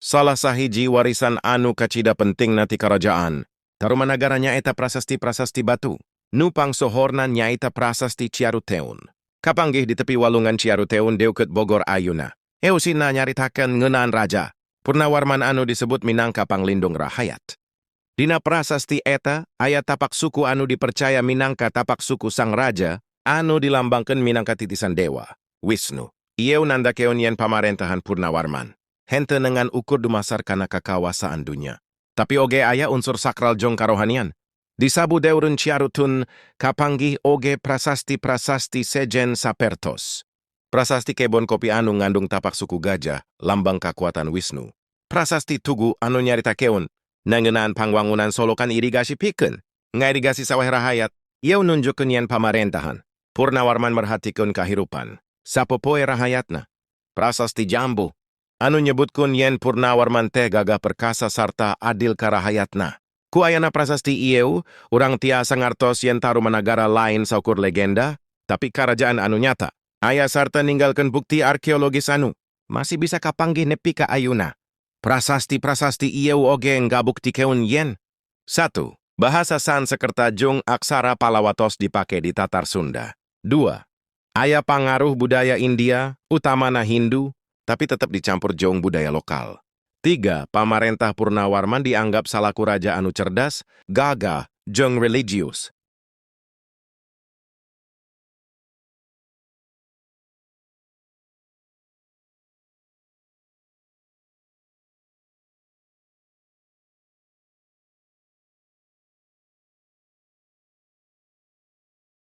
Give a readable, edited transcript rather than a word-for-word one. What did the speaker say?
Salah sahiji warisan anu kacida penting na ti kerajaan. Tarumanagaranya eta prasasti-prasasti batu. Nupang sohorna nyaita prasasti Ciaruteun. Kapanggih di tepi walungan Ciaruteun deukeut Bogor ayuna. Eusina nyaritakeun ngeunaan raja. Purnawarman anu disebut minangka panglindung rahayat. Dina prasasti eta, aya tapak suku anu dipercaya minangka tapak suku sang raja, anu dilambangkeun minangka titisan dewa, Wisnu. Ieu nandakeun yen pamarentahan Purnawarman henteu nengan ukur dumasar kana kakawasaan dunya. Tapi oge aya unsur sakral jong karohanian. Di sabu deurun Ciarutun kapanggih oge prasasti-prasasti sejen sapertos. Prasasti kebon kopi anu ngandung tapak suku gajah, lambang kakuatan Wisnu. Prasasti tugu anu nyaritakeun nangeunaan pangwangunan solokan irigasi pikeun. Ngairigasi sawah rahayat, ieu nunjukkeun yen pamarentahan Purnawarman merhatikeun kahirupan sapopoe rahayatna. Prasasti Jambu anu nyebutkeun yen Purnawarman teh gagah perkasa sarta adil karahayatna. Ku ayana prasasti ieu, urang tiasa ngartos yen tarumanagara lain saukur legenda, tapi karajaan anu nyata. Aya sarta ninggalkeun bukti arkeologis anu masih bisa kapanggih nepi ka ayuna. Prasasti-prasasti ieu oge ngabuktikeun yen 1. Bahasa Sanskerta jeung aksara Palawatos dipake di Tatar Sunda. 2. Aya pangaruh budaya India, utamana Hindu, tapi tetap dicampur jeung budaya lokal. 3. Pamarentah Purnawarman dianggap salaku raja anu cerdas, gagah, jeung religius.